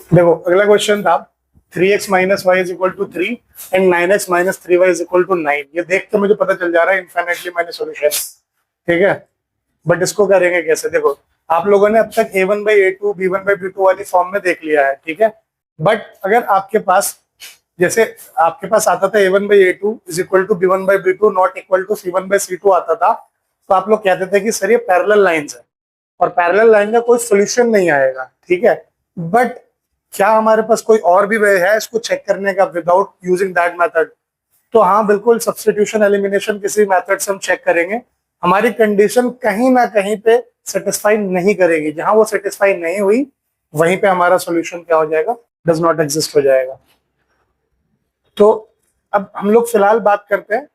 देखो अगला क्वेश्चन था 3x minus y is equal to 3 and 9x minus 3y is equal to 9। ये देख के मुझे पता चल जा रहा है इनफाइनाइटली मैनी सॉल्यूशन, ठीक है। बट इसको करेंगे कैसे? देखो आप लोगों ने अब तक a1/a2 b1/b2 वाली फॉर्म में देख लिया है, ठीक है। बट अगर आपके पास जैसे आपके पास आता था a1/a2 is equal to b1/b2 not equal to c1/c2 आता था, तो आप लोग कहते थे कि सर ये पैरेलल लाइंस है और पैरेलल लाइन का कोई सोल्यूशन नहीं आएगा, ठीक है। बट क्या हमारे पास कोई और भी वे है इसको चेक करने का विदाउट यूजिंग दैट मेथड? तो हाँ बिल्कुल, सब्स्टिट्यूशन एलिमिनेशन किसी मेथड से हम चेक करेंगे। हमारी कंडीशन कहीं ना कहीं पे सेटिस्फाई नहीं करेगी, जहां वो सेटिस्फाई नहीं हुई वहीं पे हमारा सॉल्यूशन क्या हो जाएगा? डज नॉट एग्जिस्ट हो जाएगा। तो अब हम लोग फिलहाल बात करते हैं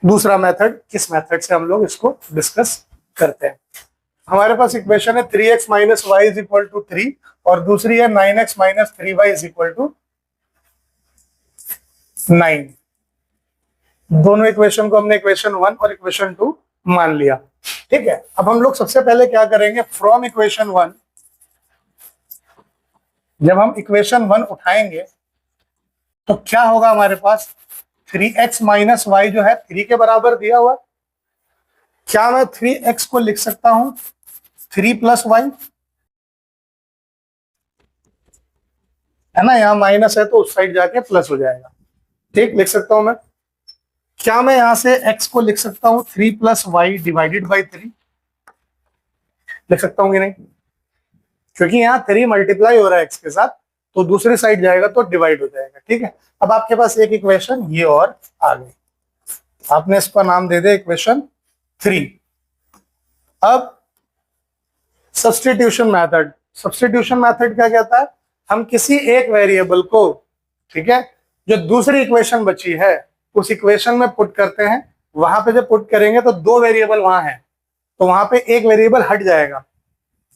दूसरा मेथड, किस मेथड से हम लोग इसको डिस्कस करते हैं। हमारे पास इक्वेशन है 3x minus y is equal to 3 और दूसरी है 9x minus 3y is equal to 9। दोनों इक्वेशन को हमने इक्वेशन 1 और इक्वेशन 2 मान लिया, ठीक है। अब हम लोग सबसे पहले क्या करेंगे, फ्रॉम इक्वेशन 1 जब हम इक्वेशन 1 उठाएंगे तो क्या होगा हमारे पास? 3x माइनस वाई जो है 3 के बराबर दिया हुआ, क्या मैं 3x को लिख सकता हूं 3 प्लस वाई? है ना, यहां माइनस है तो उस साइड जाके प्लस हो जाएगा, ठीक। लिख सकता हूं मैं। क्या मैं यहां से x को लिख सकता हूं 3 प्लस वाई डिवाइडेड बाई 3? लिख सकता हूं कि नहीं? क्योंकि यहाँ 3 मल्टीप्लाई हो रहा है x के साथ, तो दूसरी साइड जाएगा तो डिवाइड हो जाएगा, ठीक है। अब आपके पास एक इक्वेशन ये और आ गई, आपने इसका नाम दे दिया इक्वेशन 3। अब सब्स्टिट्यूशन मेथड, सब्स्टिट्यूशन मेथड क्या कहता है? हम किसी एक वेरिएबल को, ठीक है, जो दूसरी इक्वेशन बची है उस इक्वेशन में पुट करते हैं। वहां पे जब पुट करेंगे तो 2 वेरिएबल वहां है, तो वहां पे एक वेरिएबल हट जाएगा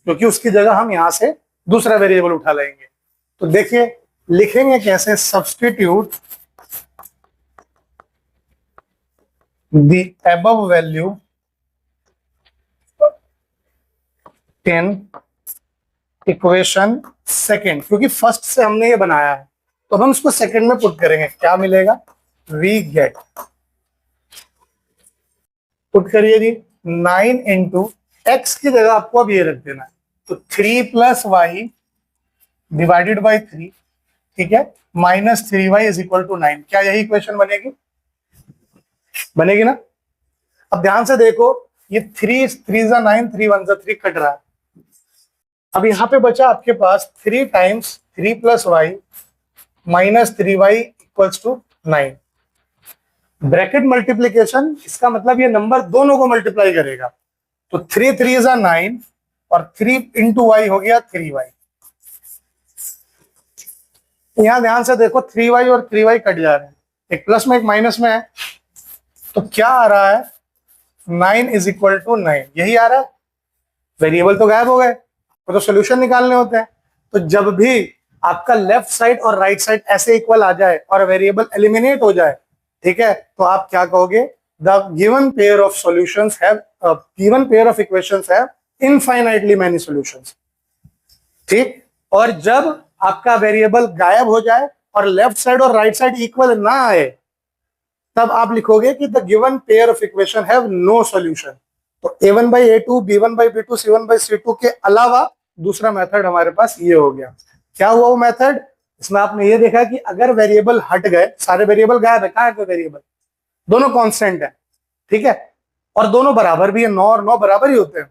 क्योंकि उसकी जगह हम यहां से दूसरा वेरिएबल उठा लेंगे। तो देखिए लिखेंगे कैसे, substitute the above value in equation second, क्योंकि फर्स्ट से हमने ये बनाया है तो हम इसको सेकेंड में पुट करेंगे। क्या मिलेगा? वी गेट, पुट करिए जी, 9 इंटू एक्स की जगह आपको अब ये रख देना है, तो 3 प्लस वाई डिवाइडेड बाई 3, ठीक है, minus 3y is equal to 9। क्या यही इक्वेशन बनेगी? बनेगी ना। अब ध्यान से देखो, ये 3 जा 9, 3 1 जा 3 कट रहा है। अब यहां पे बचा आपके पास 3 times 3 plus y minus 3y equals to 9। Bracket multiplication, इसका मतलब ये नंबर दोनों को मल्टीप्लाई करेगा, तो 3 3 जा 9 और 3 इंटू वाई हो गया 3y। यहां ध्यान से देखो 3y और 3y कट जा रहे हैं, एक प्लस में एक माइनस में है, तो क्या आ रहा है? 9 इज इक्वल टू 9, यही आ रहा है। वेरिएबल तो गायब हो गए, तो सोल्यूशन निकालने होते हैं। तो जब भी आपका लेफ्ट साइड और राइट साइड ऐसे इक्वल आ जाए और वेरिएबल एलिमिनेट हो जाए, ठीक है, तो आप क्या कहोगे? The given pair of solutions have, given pair of equations have infinitely many solutions, ठीक। और जब आपका वेरिएबल गायब हो जाए और लेफ्ट साइड और राइट साइड इक्वल ना आए, तब आप लिखोगे कि the given pair of equation have no solution. तो a1/a2 b1/b2 c1/c2 के अलावा दूसरा मेथड हमारे पास ये हो गया। क्या हुआ वो मेथड? इसमें आपने ये देखा कि अगर वेरिएबल हट गए, सारे वेरिएबल गायब है, कहां है वेरिएबल? दोनों कांस्टेंट है, ठीक है, और दोनों बराबर भी है, 9 और 9 बराबर ही होते हैं,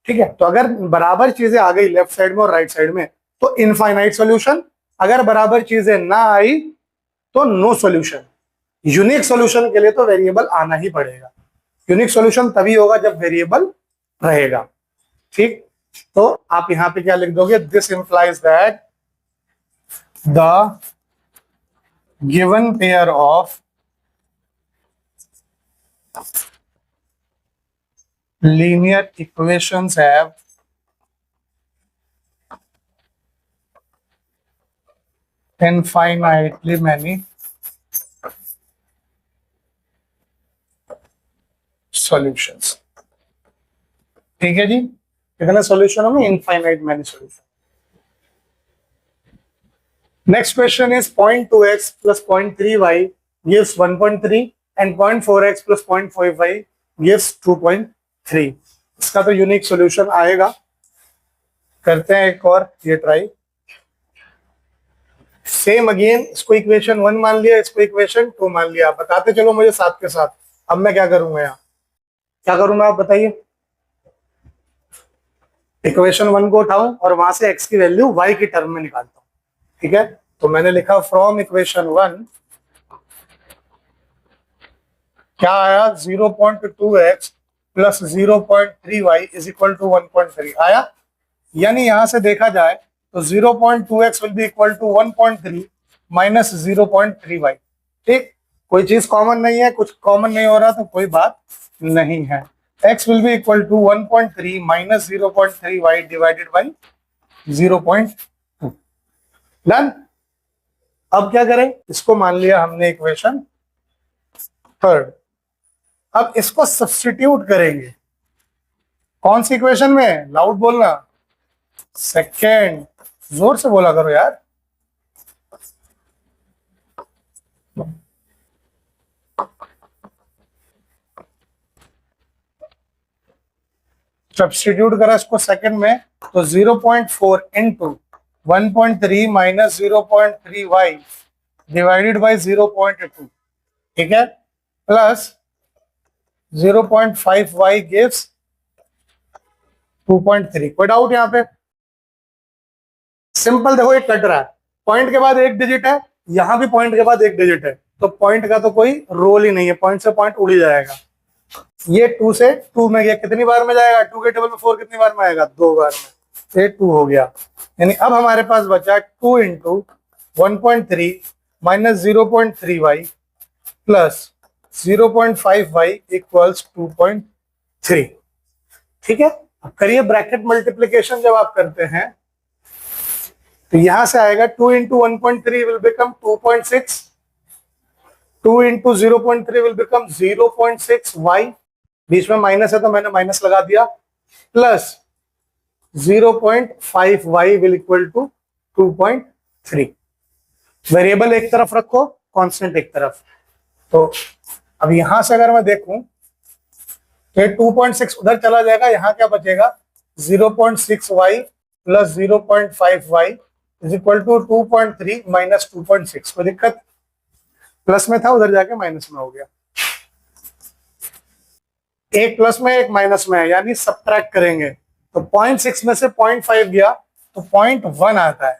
ठीक है। तो अगर बराबर चीजें आ गई लेफ्ट साइड में और राइट साइड में तो इनफाइनाइट सॉल्यूशन, अगर बराबर चीजें ना आई तो नो सॉल्यूशन। यूनिक सॉल्यूशन के लिए तो वेरिएबल आना ही पड़ेगा। यूनिक सॉल्यूशन तभी होगा जब वेरिएबल रहेगा, ठीक। तो आप यहां पे क्या लिख दोगे? This implies that the given pair of linear equations have infinitely many solutions, ठीक है जी। कितने सॉल्यूशन होंगे? Infinite many solution. Next question is 0.2x plus 0.3y gives 1.3 and 0.4x plus 0.5y gives 2.3. इसका तो यूनिक सॉल्यूशन आएगा, करते हैं एक और ये ट्राई। सेम अगेन, इसको इक्वेशन 1 मान लिया, इसको इक्वेशन 2 मान लिया। बताते चलो मुझे साथ के साथ। अब मैं क्या करूंगा, यहाँ क्या करूंगा आप बताइए। इक्वेशन 1 को उठाऊं और वहां से x की वैल्यू y की टर्म में निकालता हूं, ठीक है। तो मैंने लिखा फ्रॉम इक्वेशन 1 क्या आया, 0.2x plus 0.3y is equal to 1.3 आया। यानी यहां से देखा जाए तो 0.2x will be equal to 1.3 minus 0.3y। ठीक, कोई चीज कॉमन नहीं है, कुछ कॉमन नहीं हो रहा तो कोई बात नहीं है। x will be equal to 1.3 minus 0.3y divided by 0.2। Done. अब क्या करें, इसको मान लिया हमने इक्वेशन 3। अब इसको सब्स्टिट्यूट करेंगे कौन सी इक्वेशन में, लाउड बोलना, सेकेंड, जोर से बोला करो यार। सब्स्टिट्यूट करा इसको सेकंड में, तो 0.4 into 1.3 minus 0.3y divided by 0.2, ठीक है, प्लस 0.5y गिव्स 2.3। कोई डाउट यहाँ पे? सिंपल, देखो ये कट रहा है, पॉइंट के बाद एक डिजिट है, यहां भी पॉइंट के बाद एक डिजिट है, तो पॉइंट का तो कोई रोल ही नहीं है, पॉइंट से पॉइंट उड़ ही जाएगा। ये 2 से 2 में गया, कितनी बार में जाएगा, 2 के टेबल में 4 कितनी बार में आएगा, 2 बार में, ये 2 हो गया। यानी अब हमारे पास बचा 2 into 1.3 minus 0.3y plus 0.5y equals 2.3। ठीक है, अब करिए ब्रैकेट मल्टीप्लीकेशन। जब आप करते हैं तो यहां से आएगा 2 into 1.3 will become 2.6, 2 into 0.3 will become 0.6y, बीच में माइनस है तो मैंने माइनस लगा दिया, plus 0.5y will equal to 2.3। Variable एक तरफ रखो, कांस्टेंट एक तरफ। तो अब यहां से अगर मैं देखूं तो 2.6 उधर चला जाएगा, यहां क्या बचेगा, 0.6y plus 0.5y is equal to 2.3 minus 2.6। कोई दिक्कत? प्लस में था, उधर जाके माइनस में हो गया। एक प्लस में एक माइनस में है, यानी सब्ट्रैक्ट करेंगे तो 0.6 में से 0.5 गया तो 0.1 आता है,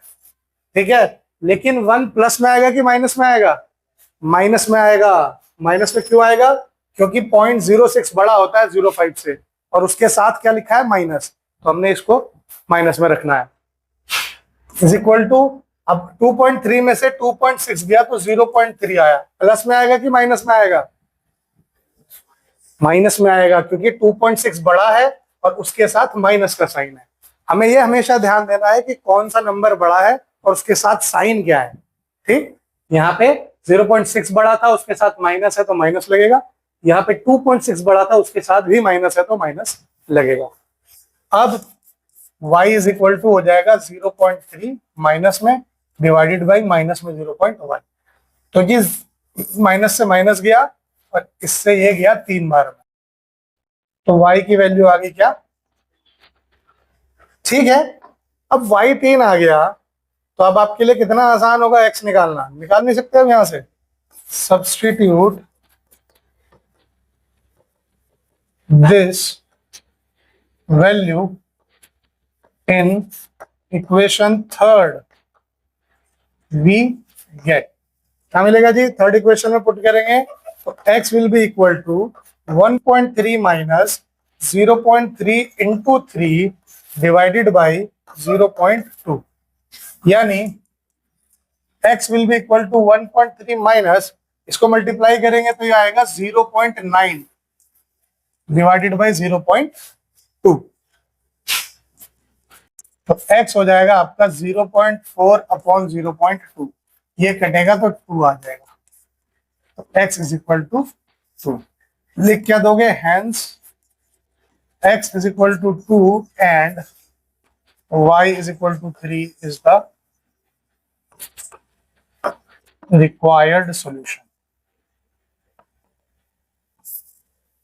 ठीक है। लेकिन 1 प्लस में आएगा कि माइनस में आएगा, माइनस में आएगा। माइनस में क्यों आएगा, क्योंकि 0.06 बड़ा होता है 0.5 से, और उसके साथ क्या लिखा है, माइनस, तो हमने इसको माइनस में रखना है। इज इक्वल टू, अब 2.3 में से 2.6 गया तो 0.3 आया, प्लस में आएगा कि माइनस में आएगा, माइनस में आएगा, क्योंकि 2.6 बड़ा है और उसके साथ माइनस का साइन है। हमें यह हमेशा ध्यान देना है कि कौन सा नंबर बड़ा है और उसके साथ साइन क्या है। ठीक, यहाँ पे 0.6 बड़ा था, उसके साथ माइनस है तो माइनस लगेगा, यहाँ पे 2.6 बड़ा था, उसके साथ भी माइनस है तो माइनस लगेगा। अब y इज इक्वल टू हो जाएगा 0.3 माइनस में डिवाइडेड बाई माइनस में 0.1, तो ये माइनस से माइनस गया और इससे ये गया 3 बार में, तो y की वैल्यू आ गई क्या, ठीक है। अब y 3 आ गया तो अब आपके लिए कितना आसान होगा x निकालना, निकाल नहीं सकते हम यहां से। Substitute this value in equation 3 we get, क्या मिलेगा जी, थर्ड इक्वेशन में पुट करेंगे तो x will be equal to 1.3 minus 0.3 into 3 divided by 0.2, यानी x will be equal to 1.3 minus, इसको मल्टीप्लाई करेंगे तो ये आएगा 0.9 डिवाइडेड बाई 0.2, तो x हो जाएगा आपका 0.4 अपॉन 0.2, ये कटेगा तो 2 आ जाएगा, तो x इज इक्वल टू 2। लिख क्या दोगे, hence x is equal to 2 and y is equal to 3 is the required solution.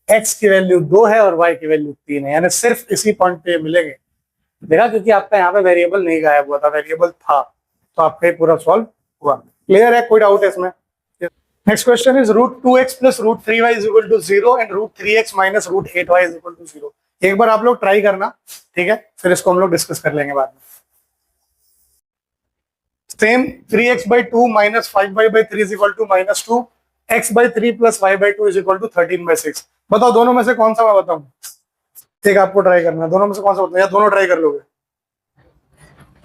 x की वैल्यू 2 है और y की वैल्यू 3 है, यानी सिर्फ इसी पॉइंट पे मिलेंगे। देखा, क्योंकि आपका यहाँ पे वेरिएबल नहीं गायब हुआ था, वेरिएबल था, तो आपका ये पूरा सॉल्व हुआ। क्लियर है? कोई डाउट है इसमें? Next question is √2x plus √3y is equal to 0 and √3x minus √8y is equal to 0। एक बार आप लोग ट्राई करना, ठीक है, फिर इसको हम लोग डिस्कस कर लेंगे बाद में। Same 3x/2 minus 5y/3 is equal to -2, x/3 plus y/2 is equal to 13/6। बताओ दोनों में से कौन सा मैं बताऊं? ठीक, आपको ट्राई करना है, दोनों में से कौन सा बताऊं, या दोनों ट्राई कर लोगे?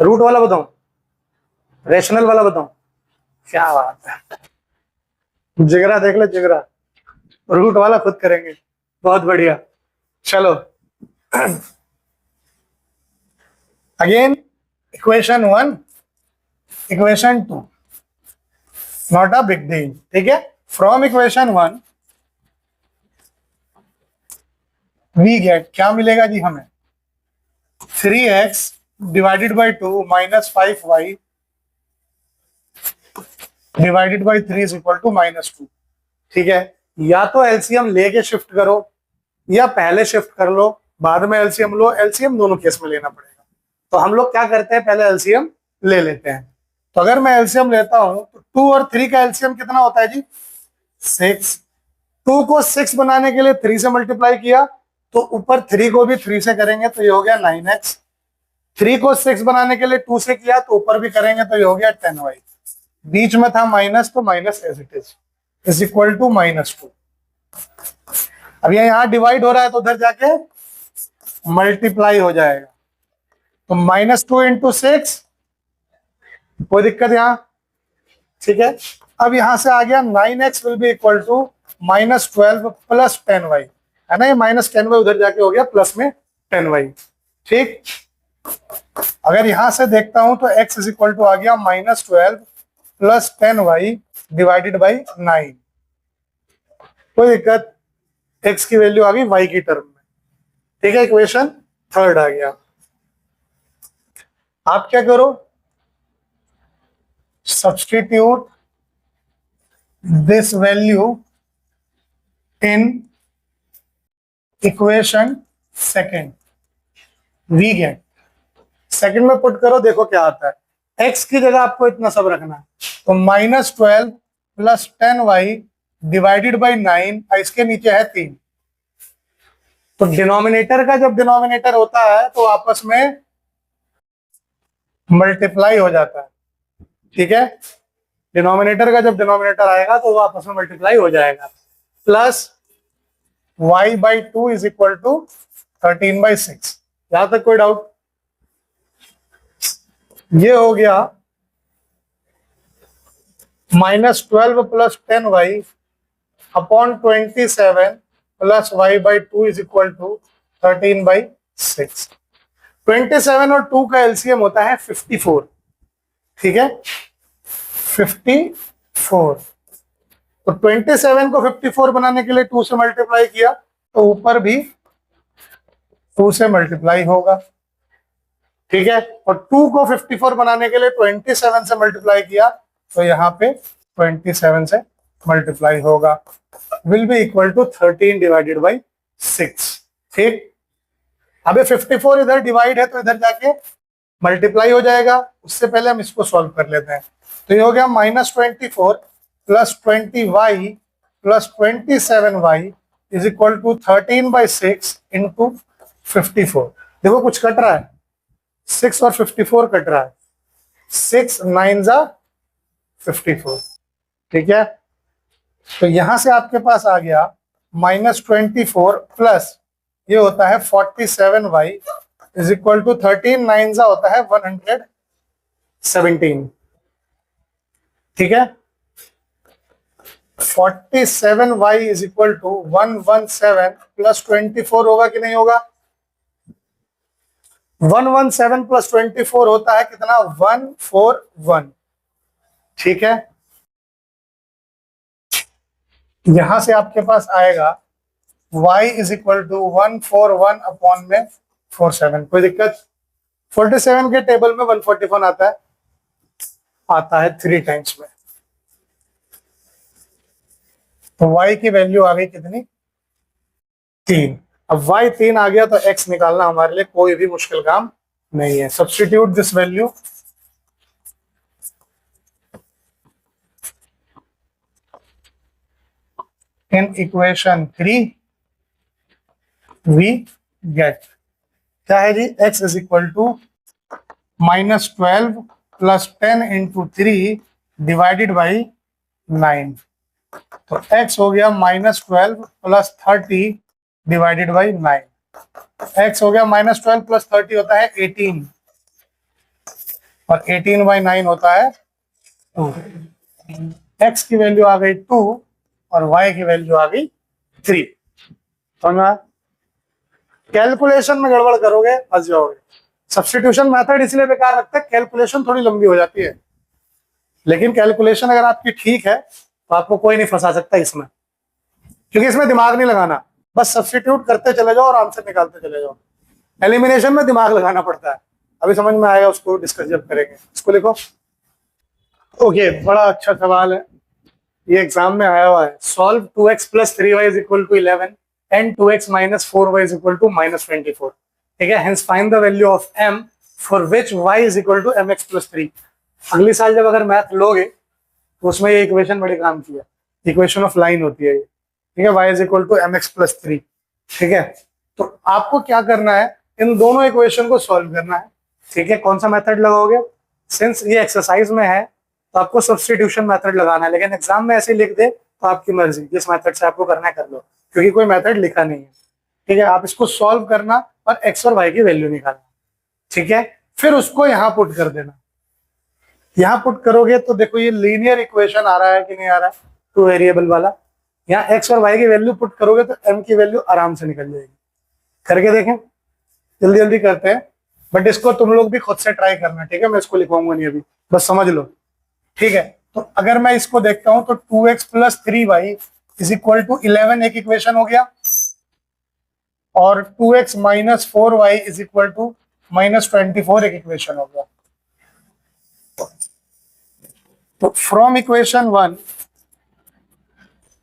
रूट वाला बताऊं, रेशनल वाला बताऊं? क्या बात है, जिगरा देख ले जिगरा, रूट वाला खुद करेंगे, बहुत बढ़िया। चलो again equation 1, equation 2, not a big deal, ठीक है। फ्रॉम इक्वेशन 1 वी गेट, क्या मिलेगा जी हमें? 3x divided by 2 minus 5y divided by 3 is equal to -2, ठीक है। या तो एलसीएम लेके शिफ्ट करो या पहले शिफ्ट कर लो, बाद में एलसीएम लो, एलसीएम दोनों केस में लेना पड़ेगा। तो हम लोग क्या करते हैं, पहले एलसीएम ले लेते हैं। तो अगर मैं एलसीएम लेता हूं तो 2 और 3 का एलसीएम कितना होता है जी? 6। 2 को 6 बनाने के लिए 3 से मल्टीप्लाई किया, तो ऊपर 3 को भी 3 से करेंगे तो ये हो गया 9x। 3 को 6 बनाने के लिए 2 से किया तो ऊपर भी करेंगे तो ये हो गया 10y। बीच में था माइनस, तो minus as it is equal to -2। अब ये यहां डिवाइड हो रहा है तो उधर जाके मल्टीप्लाई हो जाएगा, तो -2 इंटू 6, कोई दिक्कत यहां, ठीक है। अब यहां से आ गया 9x will be equal to -12 plus 10y, है ना, ये -10y उधर जाके हो गया प्लस में 10y, ठीक। अगर यहां से देखता हूं तो x इज इक्वल टू आ गया -12 प्लस 10y डिवाइडेड बाई 9, कोई दिक्कत, x की वैल्यू आ गई y की टर्म में, ठीक है। इक्वेशन 3 आ गया। आप क्या करो, substitute this value in equation 2, we get, second में पुट करो, देखो क्या आता है। x की जगह आपको इतना सब रखना है, तो -12 प्लस 10y डिवाइडेड बाई 9, इसके नीचे है 3। तो डिनोमिनेटर का जब डिनोमिनेटर होता है तो आपस में मल्टीप्लाई हो जाता है, ठीक है। डिनोमिनेटर का जब डिनोमिनेटर आएगा तो वो आपस में मल्टीप्लाई हो जाएगा। Plus y/2 is equal to 13/6। यहां तक कोई डाउट? ये हो गया -12 plus 10y upon 27 plus y/2 is equal to 13/6। 27 और 2 का एलसीएम होता है 54, ठीक है, 54। तो 27 को 54 बनाने के लिए 2 से मल्टीप्लाई किया तो ऊपर भी 2 से मल्टीप्लाई होगा, ठीक है। और 2 को 54 बनाने के लिए 27 से मल्टीप्लाई किया तो यहाँ पे 27 से मल्टीप्लाई होगा, will be equal to 13 divided by 6, ठीक। अबे 54 इधर डिवाइड है तो इधर जाके मल्टीप्लाई हो जाएगा, उससे पहले हम इसको सॉल्व कर लेते हैं। तो ये हो गया -24 plus 20y plus 27y is equal to 13/6 into 54। देखो कुछ कट रहा है, 6 और 54 कट रहा है, 6 9 जा 54, ठीक है। तो यहां से आपके पास आ गया -24 प्लस ये होता है 47y इज इक्वल टू 13 9 जा होता है 117, ठीक है। 47y is equal to 117 plus 24 होगा कि नहीं होगा? 117 प्लस 24 होता है कितना? 141, ठीक है। यहां से आपके पास आएगा y is equal to 141 upon में 47, कोई दिक्कत? 47 के टेबल में 141 आता है 3 टाइम्स में, तो y की वैल्यू आ गई कितनी, 3। अब y 3 आ गया तो x निकालना हमारे लिए कोई भी मुश्किल काम नहीं है। Substitute this value in equation 3 we get क्या है जी, x is equal to -12 plus 10 into 3 divided by 9। तो x हो गया -12 प्लस 30 डिवाइडेड बाई 9। x हो गया -12 प्लस 30 होता है 18 और 18 बाई 9 होता है 2। x की वैल्यू आ गई 2 और y की वैल्यू आ गई 3। समझा? कैलकुलेशन में गड़बड़ करोगे फंस जाओगे। सब्स्टिट्यूशन मेथड इसलिए बेकार लगता है, कैलकुलेशन थोड़ी लंबी हो जाती है, लेकिन कैलकुलेशन अगर आपकी ठीक है तो आपको कोई नहीं फंसा सकता इसमें, क्योंकि इसमें दिमाग नहीं लगाना, बस सब्स्टिट्यूट करते चले जाओ और आंसर निकालते चले जाओ। एलिमिनेशन में दिमाग लगाना पड़ता है, अभी समझ में आएगा, उसको डिस्कस जब करेंगे। इसको लिखो। ओके, बड़ा अच्छा सवाल है, ये एग्जाम में आया हुआ है। Solve 2x plus 3y is equal to 11 and 2x minus 4y is equal to -24। ठीक है, hence find the value of m for which y is equal to mx plus 3। अगली साल जब अगर मैथ लोगे तो उसमें ये इक्वेशन बड़े काम की है, इक्वेशन ऑफ लाइन होती है ये। ठीक है, y is equal to mx plus 3। ठीक है, तो आपको क्या करना है, इन दोनों इक्वेशन को सॉल्व करना है। ठीक है, कौन सा मेथड लगाओगे? सिंस ये एक्सरसाइज में है तो आपको सब्स्टिट्यूशन मेथड लगाना है, लेकिन एग्जाम में ऐसे लिख दे तो आपकी मर्जी, जिस मेथड से आपको करना है कर लो, क्योंकि कोई मेथड लिखा नहीं है। ठीक है, आप इसको सॉल्व करना और x और y की वैल्यू निकालना। ठीक है, फिर उसको यहाँ पुट कर देना। यहाँ पुट करोगे तो देखो ये लीनियर इक्वेशन आ रहा है कि नहीं आ रहा है, 2 वेरिएबल वाला। यहाँ x और y की वैल्यू पुट करोगे तो m की वैल्यू आराम से निकल जाएगी। करके देखें, जल्दी जल्दी करते हैं, बट इसको तुम लोग भी खुद से ट्राई करना। ठीक है, मैं इसको लिखवाऊंगा नहीं अभी, बस समझ लो। ठीक है, तो अगर मैं इसको देखता हूं तो 2x plus 3y is equal to 11 एक इक्वेशन हो गया, और 2x minus 4y is equal to -24 एक इक्वेशन हो गया। तो from equation 1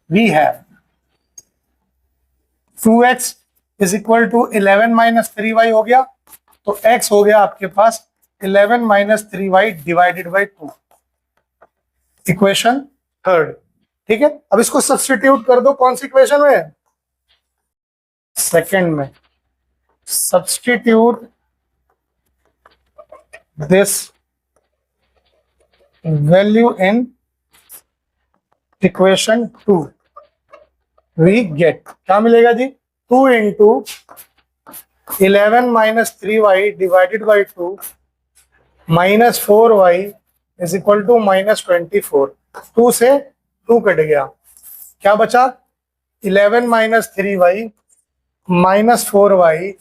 we have 2x is equal to 11 minus 3y हो गया, तो x हो गया आपके पास 11 minus 3y divided by 2, equation 3। ठीक है, अब इसको सब्स्टिट्यूट कर दो, कौन सी इक्वेशन में? सेकंड में। Substitute this value in equation 2 we get क्या मिलेगा जी, 2 into 11 minus 3y divided by 2 minus 4y is equal to -24। 2 से 2 कट गया, क्या बचा? 11 minus 3y minus 4y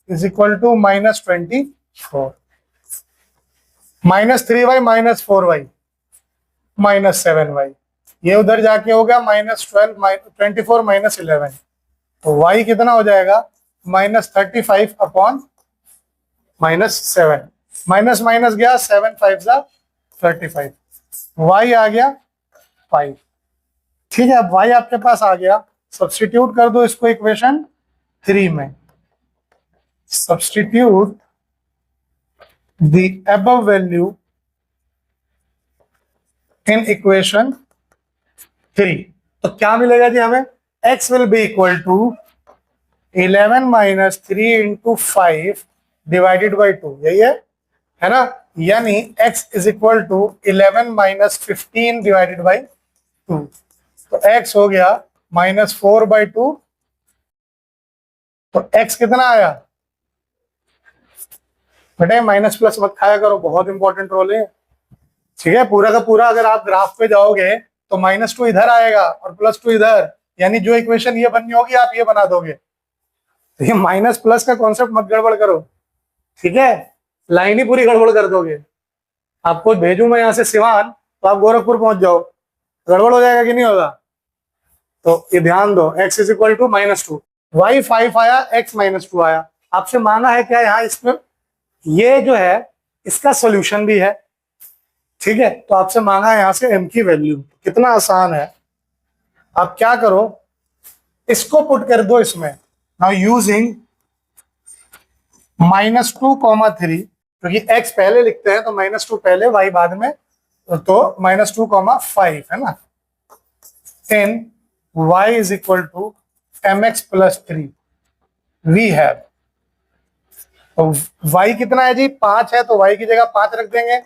is equal to -24। -3y minus 4y minus 7y, ये उधर जाके हो गया -12 24 माइनस 11, तो y कितना हो जाएगा? -35 अपॉन -7। माइनस माइनस गया, 7 5 35, y आ गया 5। ठीक है, अब y आपके पास आ गया, सब्स्टिट्यूट कर दो इसको इक्वेशन 3 में। Substitute the above value in equation 3, तो क्या मिलेगा जी हमें? x will be equal to 11 minus 3 into 5 divided by 2, यही है ना? यानी x is equal to 11 minus 15 divided by 2, तो x हो गया -4/2। तो x कितना आया बेटे? माइनस प्लस मत खाया करो, बहुत इंपॉर्टेंट रोल है। ठीक है, पूरा का पूरा अगर आप ग्राफ पे जाओगे तो -2 इधर आएगा और +2 इधर, यानी जो इक्वेशन ये बननी होगी आप ये बना दोगे। तो ये माइनस प्लस का कॉन्सेप्ट मत गड़बड़ करो, ठीक है? लाइन ही पूरी गड़बड़ कर दोगे। आपको भेजू मैं यहाँ से सिवान तो आप गोरखपुर पहुंच जाओ, गड़बड़ हो जाएगा कि नहीं होगा? तो ये ध्यान दो, x is equal to -2, y 5 आया, x -2 आया। आपसे मांगा है क्या यहाँ इसमें? ये जो है इसका सॉल्यूशन भी है, ठीक है? तो आपसे मांगा है यहाँ से m की वैल्यू। कितना आसान है, आप क्या करो, इसको पुट कर दो इसमें। नाउ यूजिंग -2, 3, क्योंकि x पहले लिखते हैं तो -2 पहले, y बाद में, तो -2, 5 है ना। In y is equal to mx plus 3 we have, तो y कितना है जी, 5 है, तो y की जगह 5 रख देंगे।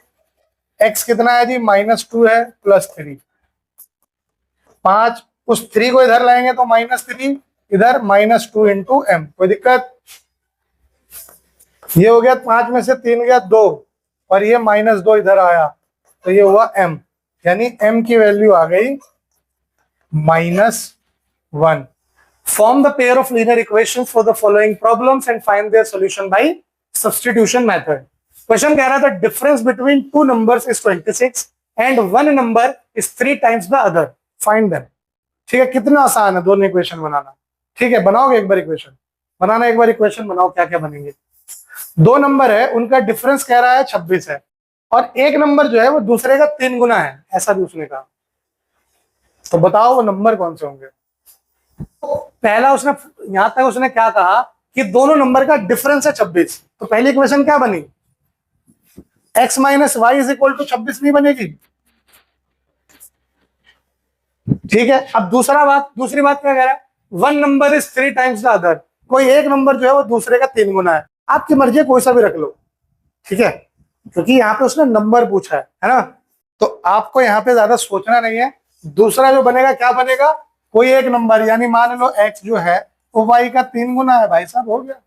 x कितना है जी, -2 है प्लस 3, 5, उस 3 को इधर लाएंगे तो -3, इधर -2 इंटू m। कोई दिक्कत? ये हो गया 5 में से 3 गया 2, और ये -2 इधर आया, तो ये हुआ m, यानी m की वैल्यू आ गई -1। Form the pair of linear equations for the following problems and find their solution bye substitution method. Question कह रहा था difference between two numbers is 26 and one number is 3 times the other, find them. ठीक है, कितना आसान है दोनों equation बनाना। ठीक है, बनाओगे एक बार इक्वेशन, बनाना एक बार इक्वेशन बनाओ, क्या क्या बनेंगे। दो नंबर है, उनका डिफरेंस कह रहा है 26 है, और एक नंबर जो है वो दूसरे का 3 गुना है, ऐसा भी उसने कहा। तो बताओ वो नंबर कौन से होंगे। तो पहला उसने, यहां तक उसने क्या कहा कि दोनों नंबर का डिफरेंस है 26, तो पहली इक्वेशन क्या बनी, x minus y is equal to 26 नहीं बनेगी। ठीक है, अब दूसरी बात क्या कह रहा है, one number is 3 times the other, कोई एक नंबर जो है वो दूसरे का 3 गुना है। आपकी मर्जी है, कोई सा भी रख लो। ठीक है, क्योंकि यहाँ पे उसने नंबर पूछा है ना, तो आपको यहाँ पे ज्यादा सोचना नहीं है। दूसरा जो बनेगा क्या बनेगा, कोई एक नंबर, यानी मान लो x जो है वो y का 3 गुना है, भाई साहब हो गया।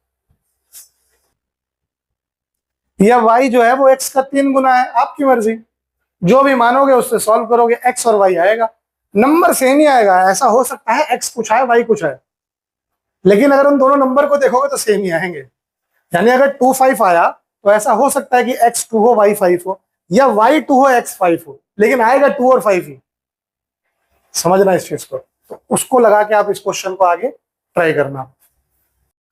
या y जो है वो x का 3 गुना है, आपकी मर्जी, जो भी मानोगे उससे सॉल्व करोगे, x और y आएगा, नंबर सेम ही आएगा। ऐसा हो सकता है x कुछ है y कुछ है, लेकिन अगर उन दोनों नंबर को देखोगे तो सेम ही आएंगे। यानी अगर 2 5 आया तो ऐसा हो सकता है कि x 2 हो y 5 हो, या y 2 हो x 5 हो, लेकिन आएगा 2 और 5 ही। समझना इस चीज को, तो उसको लगा के आप इस क्वेश्चन को आगे ट्राई करना।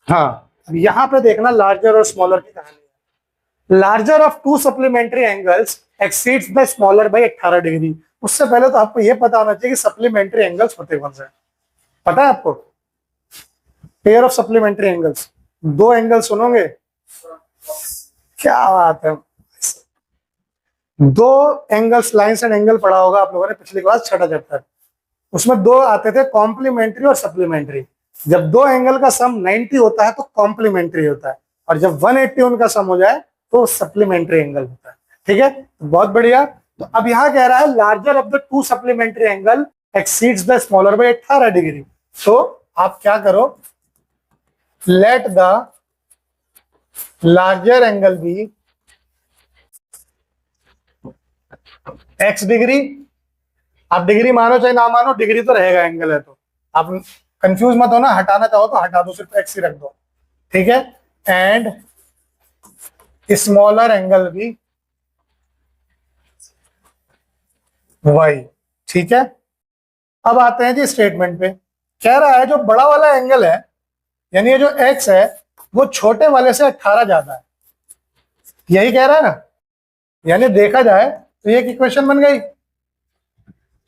हाँ, यहां पे देखना लार्जर और स्मॉलर की कहानी। Larger of to supplementary angles exceeds the smaller by 18 degree. उससे पहले तो आपको यह पता होना चाहिए कि सप्लीमेंट्री एंगल्स होते कौन से हैं। पता है आपको? पेयर ऑफ सप्लीमेंट्री एंगल्स, दो एंगल सुनोगे, क्या बात है। दो एंगल्स, लाइंस एंड एंगल पढ़ा होगा आप लोगों ने पिछली क्लास, छठा चैप्टर, उसमें दो आते थे, कॉम्प्लीमेंट्री और सप्लीमेंट्री। जब दो एंगल का सम 90 होता है तो कॉम्प्लीमेंट्री होता है, और जब 180 उनका सम हो जाए तो सप्लीमेंट्री एंगल होता है। ठीक है, बहुत बढ़िया। तो अब यहां कह रहा है larger of the two supplementary angle exceeds the smaller by 18 degree. तो आप क्या करो, let the larger angle be x degree. आप डिग्री मानो चाहे ना मानो, डिग्री तो रहेगा, एंगल है तो आप कंफ्यूज मत हो ना, हटाना चाहो तो हटा दो, सिर्फ x ही रख दो। ठीक है, एंड स्मॉलर एंगल भी y। ठीक है, अब आते हैं जी स्टेटमेंट पे। कह रहा है जो बड़ा वाला एंगल है, यानी ये जो x है वो छोटे वाले से 18 ज्यादा है, यही कह रहा है ना। यानी देखा जाए तो ये इक्वेशन बन गई।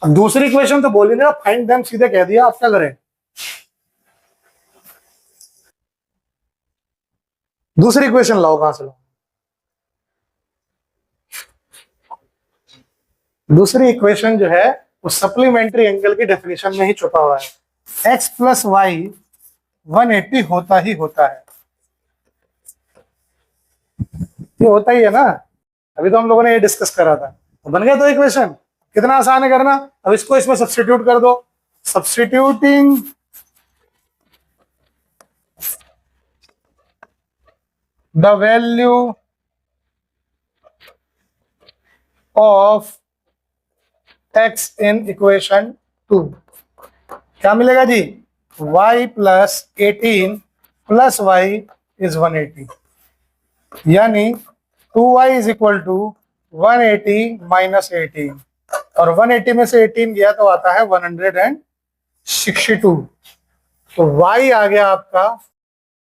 अब दूसरी इक्वेशन तो बोली ना, फाइंड देम सीधे कह दिया, आप क्या करें। दूसरी इक्वेशन लाओ, कहां से लाओ, दूसरी इक्वेशन जो है वो सप्लीमेंट्री एंगल की डेफिनेशन में ही छुपा हुआ है। x प्लस वाई 180 होता ही होता है, ये होता ही है ना, अभी तो हम लोगों ने ये डिस्कस करा था। तो बन गया दो इक्वेशन, कितना आसान है करना। अब इसको इसमें सब्स्टिट्यूट कर दो, substituting the value of x in equation 2, क्या मिलेगा जी, y plus 18 plus y is 180, यानी 2y is equal to 180 minus 18, और 180 में से 18 गया तो आता है 162। तो y आ गया आपका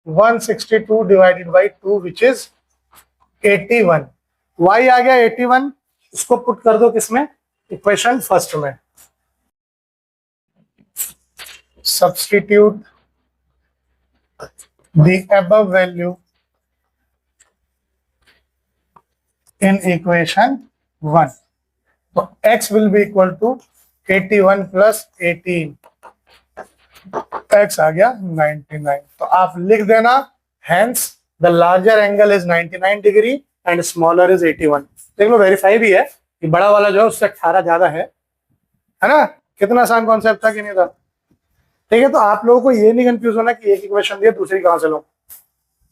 162 divided by 2 which is 81। y आ गया 81, इसको पुट कर दो किसमें, इक्वेशन फर्स्ट में। substitute the above value in equation 1. तो x will be equal to 81 plus 18, x आ गया 99. तो आप लिख देना hence the larger angle is 99 degree and smaller is 81. देख लो वेरीफाई भी है कि बड़ा वाला जो है उससे 18 ज्यादा है ना? कितना आसान कॉन्सेप्ट था कि नहीं था? ठीक है, तो आप लोगों को ये नहीं कंफ्यूज होना कि एक इक्वेशन दिया दूसरी कहां से लो,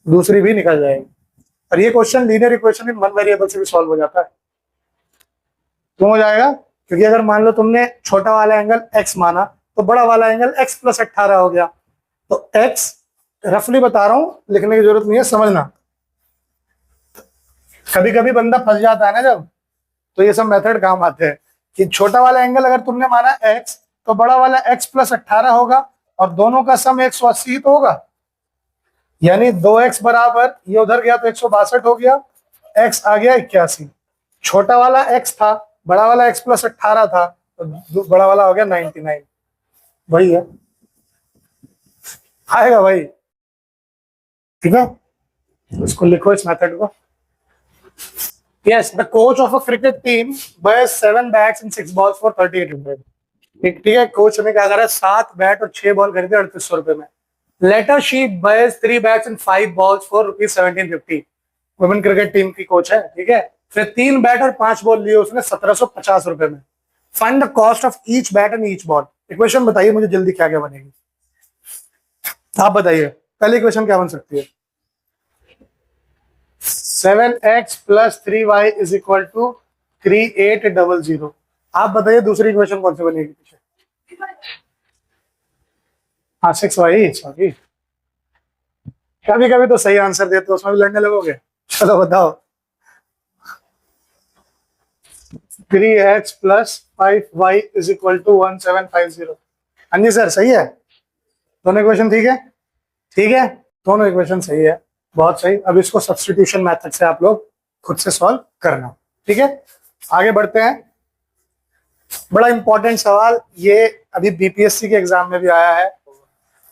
दूसरी भी निकल जाएगी. और ये question linear equation in one variable से भी सॉल्व हो जाता है. क्यों हो जाएगा? क्योंकि अगर मान लो तुमने छोटा वाला एंगल x माना तो बड़ा वाला एंगल x प्लस 18 हो गया. तो x रफली बता रहा हूं, लिखने की जरूरत नहीं है, समझना. कभी कभी बंदा फंस जाता है ना जब, तो ये सब मेथड काम आते हैं कि छोटा वाला एंगल अगर तुमने माना x तो बड़ा वाला x प्लस 18 होगा और दोनों का सम 180 तो होगा. यानी 2x बराबर, ये उधर गया तो 162 हो गया, x आ गया 81. छोटा वाला x था, बड़ा वाला x प्लस 18 था, तो बड़ा वाला हो गया 99. वही है, आएगा भाई. ठीक है, इसको लिखो इस मेथड को. Yes, the coach of a cricket team buys 7 bats and 6 balls for 3800. ठीक है, कोच ने क्या करा, 7 बैट और 6 बॉल खरीदे 3800 रुपए में. Later she buys 3 bats and 5 balls for ₹1750. Women cricket team की कोच है. ठीक है, फिर 3 बैट और 5 बॉल लिए उसने 1750 रुपए में. Find the cost of each bat and each ball. Equation बताइए मुझे जल्दी, क्या क्या बनेगी आप बताइए. पहली इक्वेशन क्या बन सकती है? 7x plus 3y is equal to 3800. आप बताइए दूसरी इक्वेशन कौन सी बनेगी पीछे? हाँ 6y. सॉरी, कभी कभी तो सही आंसर देते हो, उसमें भी लड़ने लगोगे. चलो बताओ. 3x plus 5y is equal to 1750. हाँ जी सर, सही है. दोनों इक्वेशन ठीक है? ठीक है, दोनों इक्वेशन सही है, बहुत सही. अब इसको सब्स्टिट्यूशन मेथड से आप लोग खुद से सॉल्व करना. ठीक है, आगे बढ़ते हैं. बड़ा इंपॉर्टेंट सवाल ये, अभी बीपीएससी के एग्जाम में भी आया है.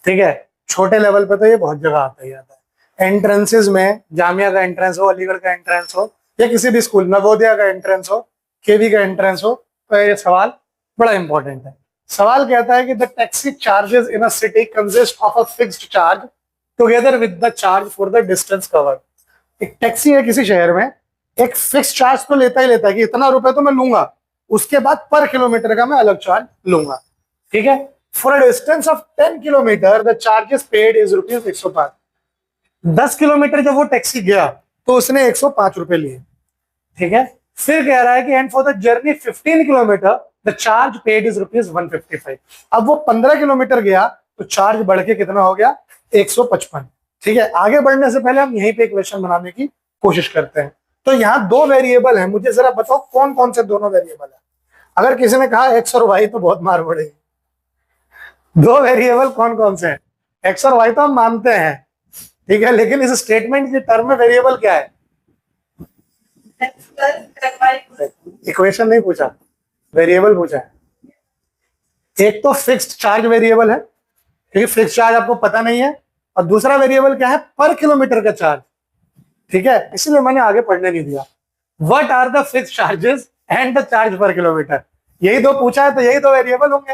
ठीक है, छोटे लेवल पे तो ये बहुत जगह आता ही आता है. एंट्रेंसेस में जामिया का एंट्रेंस हो, अलीगढ़ का एंट्रेंस हो, या किसी भी स्कूल, नवोदया का एंट्रेंस हो, केवी का एंट्रेंस हो, तो ये सवाल बड़ा इंपॉर्टेंट है. सवाल कहता है कि the taxi charges in a city consist of a fixed charge together with the charge for the distance covered. एक टैक्सी है किसी शहर में, एक फिक्स चार्ज तो लेता ही लेता है कि इतना रुपए तो मैं लूंगा, उसके बाद पर किलोमीटर का मैं अलग चार्ज लूंगा. ठीक है, for a distance of 10 kilometre the charges paid is ₹105. 10 kilometre जब वो टैक्सी गया तो उसने 105 रुपए लिए. ठीक है, फिर कह रहा है कि and for the journey 15 kilometre the charge paid is ₹155. अब वो 15 किलोमीटर गया तो चार्ज बढ़ के कितना हो गया? 155. ठीक है, आगे बढ़ने से पहले हम यहीं पे इक्वेशन बनाने की कोशिश करते हैं. तो यहाँ 2 वेरिएबल है, मुझे जरा बताओ कौन कौन से दोनों वेरिएबल है. अगर किसी ने कहा x और y तो बहुत मार पड़ेगी. 2 वेरिएबल कौन कौन से हैं? x और y तो हम मानते हैं, ठीक है, लेकिन इस स्टेटमेंट के टर्म में वेरिएबल क्या है? इक्वेशन नहीं पूछा, वेरिएबल पूछा है. एक तो फिक्स्ड चार्ज वेरिएबल है, क्योंकि फिक्स चार्ज आपको पता नहीं है, और दूसरा वेरिएबल क्या है? पर किलोमीटर का चार्ज. ठीक है, इसलिए मैंने आगे पढ़ने नहीं दिया. What are the fix charges and the charge per kilometre, यही 2 पूछा है, तो यही 2 वेरिएबल होंगे,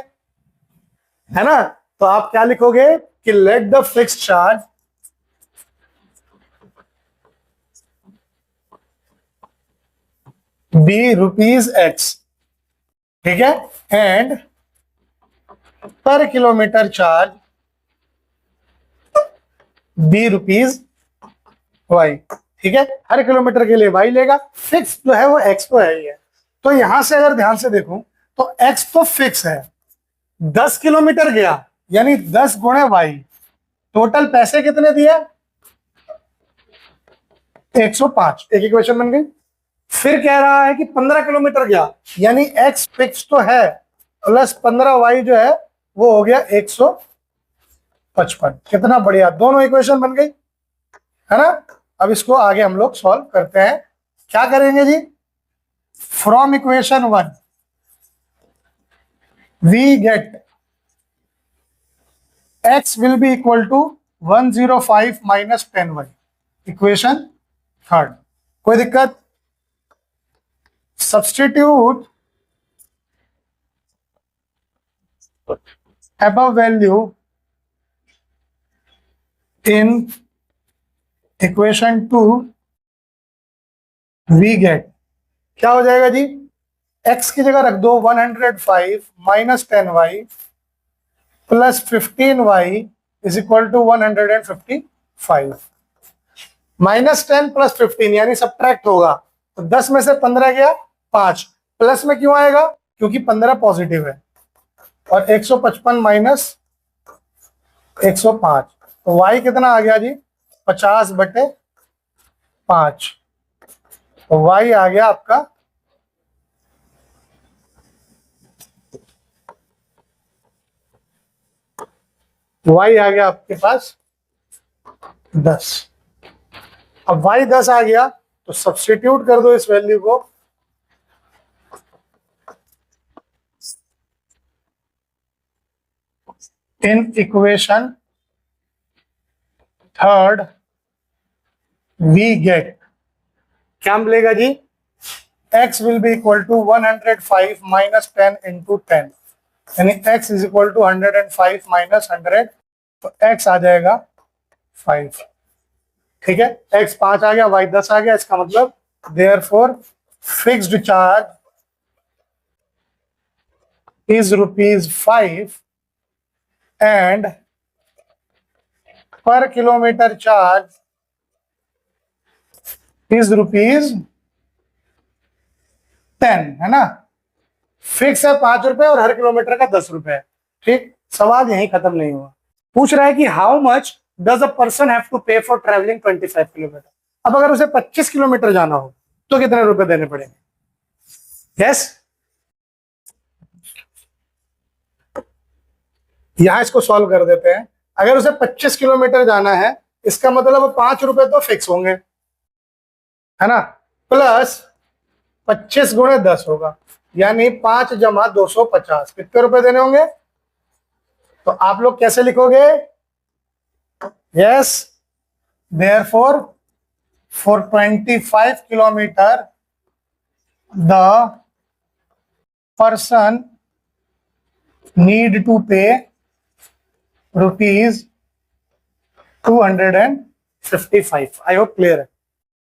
है ना. तो आप क्या लिखोगे कि let the fix charge be ₹x. ठीक है, एंड पर किलोमीटर चार्ज बी ₹y. ठीक है, हर किलोमीटर के लिए y लेगा, फिक्स जो है वो x तो है ही है. तो यहां से अगर ध्यान से देखूं तो x तो फिक्स है, 10 किलोमीटर गया यानी 10 गुणे y. टोटल पैसे कितने दिए? 105. एक इक्वेशन बन गई. फिर कह रहा है कि 15 किलोमीटर गया यानी x फिक्स तो है, प्लस 15y जो है वो हो गया 155. कितना बढ़िया, दोनों इक्वेशन बन गई, है ना. अब इसको आगे हम लोग सॉल्व करते हैं. क्या करेंगे जी? From equation 1 we get x will be equal to 105 minus 10y. Equation third. कोई दिक्कत? Substitute above value in equation 2, we get क्या हो जाएगा जी? x की जगह रख दो 105 minus 10y plus 15y is equal to 155. Minus 10 plus 15 यानी सब्ट्रैक्ट होगा तो 10 में से 15 गया 5. प्लस में क्यों आएगा? क्योंकि 15 पॉजिटिव है. और 155 माइनस 105 तो y कितना आ गया जी? 50/5. तो y आ गया आपका 10. अब y 10 आ गया तो सब्स्टिट्यूट कर दो इस वैल्यू को. In equation third we get क्या मिलेगा जी? x will be equal to 105 minus 10 into 10 यानी x is equal to 105 minus 100 तो x आ जाएगा 5. ठीक है, x 5 आ गया, y 10 आ गया. इसका मतलब therefore fixed charge is ₹5 and per kilometer charge is ₹10. है ना? फिक्स है 5 रुपए और हर किलोमीटर का 10 रुपए. ठीक, सवाल यहीं खत्म नहीं हुआ. पूछ रहा है कि how much does a person have to pay for travelling 25 kilometre. अब अगर उसे 25 किलोमीटर जाना हो तो कितने रुपए देने पड़ेंगे? यस, यहां इसको सॉल्व कर देते हैं. अगर उसे 25 किलोमीटर जाना है इसका मतलब 5 रुपए तो फिक्स होंगे, है ना? प्लस 25 गुणे 10 होगा यानी 5 जमा 250. कितने रुपए देने होंगे? तो आप लोग कैसे लिखोगे? Yes, therefore for 25 kilometre the person need to pay ₹255. I hope clear है.